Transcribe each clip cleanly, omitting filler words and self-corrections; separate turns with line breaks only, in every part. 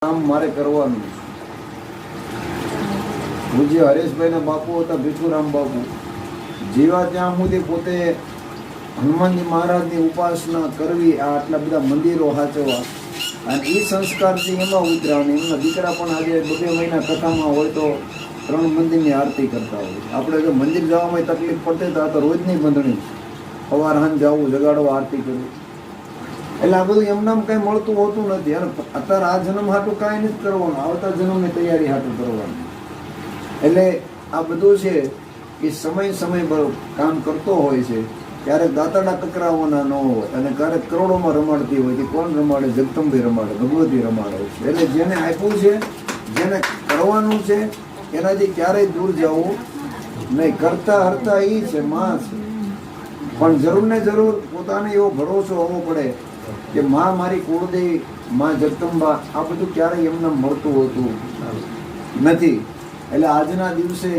કામ મારે કરવાનું. પૂજ્ય હરેશભાઈના બાપુ હતા ભીખુરામ બાપુ. જીવા ત્યાં સુધી પોતે હનુમાનજી મહારાજની ઉપાસના કરવી, આ આટલા બધા મંદિરો સાચવવા, અને એ સંસ્કારથી એમાં ઉતર્યા. અને એમના દીકરા પણ આજે 2 મહિના કથામાં હોય તો 3 મંદિરની આરતી કરતા હોય. આપણે જો મંદિર જવામાં તકલીફ પડતી તો આ તો રોજની બંધણી, સવાર સાંજ જવું, જગાડવા, આરતી કરવી. એટલે આ બધું એમનામ કંઈ મળતું હોતું નથી. અને અત્યારે આ જન્મ હાટું કાંઈ નથી કરવાનું, આવતા જન્મની તૈયારી હાટું કરવાનું. એટલે આ બધું છે એ સમય બરોબર કામ કરતો હોય છે. ક્યારેક દાંતરડા કકરાવવાના ન હોય, અને ક્યારેક કરોડોમાં રમાડતી હોય. કોણ રમાડે? જગદંબી રમાડે, ભગવતી રમાડે છે. એટલે જેને આપ્યું છે, જેને કરવાનું છે, એનાથી ક્યારેય દૂર જવું નહીં. કરતા હરતા એ છે, માં છે. પણ જરૂર ને જરૂર પોતાને એવો ભરોસો હોવો પડે કે માં મારી કુળદેવી, માં જગદંબા, આ બધું ક્યારેય એમને મળતું હોતું નથી. એટલે આજના દિવસે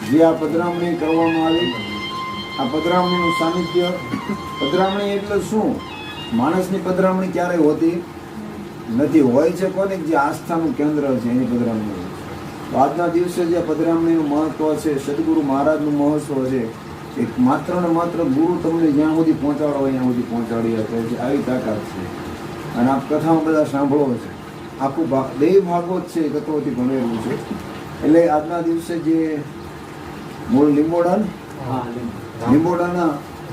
જે આ પધરામણી કરવામાં આવી, આ પધરામણીનું સાનિધ્ય, પધરામણી એટલે શું? માણસની પધરામણી ક્યારેય હોતી નથી. હોય છે કોને? જે આસ્થાનું કેન્દ્ર છે એની પધરામણી. તો આજના દિવસે જે પધરામણીનું મહત્વ છે, સદગુરુ મહારાજનું મહત્વ છે, એક માત્ર ને માત્ર ગુરુ તમને જ્યાં સુધી પહોંચાડો હોય ત્યાં સુધી પહોંચાડી શકે છે. આવી તાકાત છે. અને આપ કથામાં બધા સાંભળો છે, આખું દેવ ભાગવત છે એ કથોથી ભણેલું છે. એટલે આજના દિવસે જે મૂળ લીંબોડાના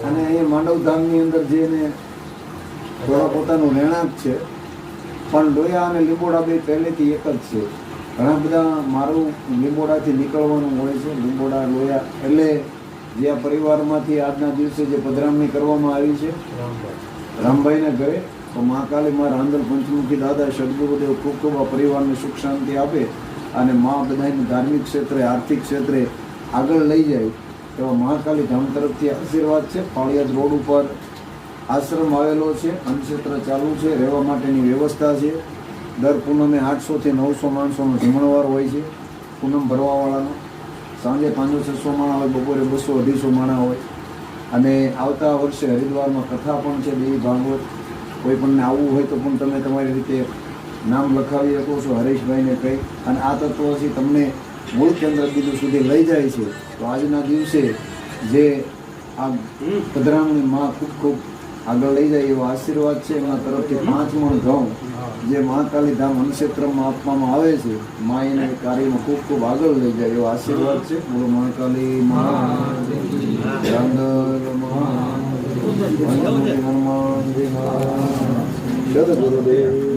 અને અહીંયા માંડવધામની અંદર જેને થોડા પોતાનું રહેણાંક છે, પણ લોયા અને લીંબોડા બે પહેલેથી એક જ છે. ઘણા બધા મારું લીંબોડાથી નીકળવાનું હોય છે, લીંબોડા લોયા. એટલે જે આ પરિવારમાંથી આજના દિવસે જે પધરામણી કરવામાં આવી છે રામભાઈના ઘરે, તો મહાકાલી મા રાંદલ પંચમુખી દાદા સદગુરુદેવ ખૂબ ખૂબ આ પરિવારને સુખ શાંતિ આપે, અને મા બધાને ધાર્મિક ક્ષેત્રે, આર્થિક ક્ષેત્રે આગળ લઈ જાય એવા મહાકાલી ધામ તરફથી આશીર્વાદ છે. પાળિયાદ રોડ ઉપર આશ્રમ આવેલો છે, અન્નક્ષેત્ર ચાલુ છે, રહેવા માટેની વ્યવસ્થા છે. દર પૂનમે 800 થી 900 માણસોનો જમણવાર હોય છે, પૂનમ ભરવાવાળાનો. સાંજે 500-600 માણા હોય, બપોરે 200-250 માણા હોય. અને આવતા વર્ષે હરિદ્વારમાં કથા પણ છે, દેવી ભાગવત. કોઈ પણને આવવું હોય તો પણ તમે તમારી રીતે નામ લખાવી શકો છો, હરેશભાઈને કહી. અને આ તત્વથી તમને મૂળ કેન્દ્ર બિંદુ સુધી લઈ જાય છે. તો આજના દિવસે જે આ પધરામણી માં ખૂબ ખૂબ આગળ લઈ જાય એવો આશીર્વાદ છે. એમના તરફથી 5 મણ ઘઉં જે મહાકાલી ધામ અન્નક્ષેત્રમાં આપવામાં આવે છે, મા એને કાર્યમાં ખૂબ ખૂબ આગળ લઈ જાય એવો આશીર્વાદ છે. બોલો મહાકાલી હનુમાનજી મહારાજ, સદગુરુદેવ.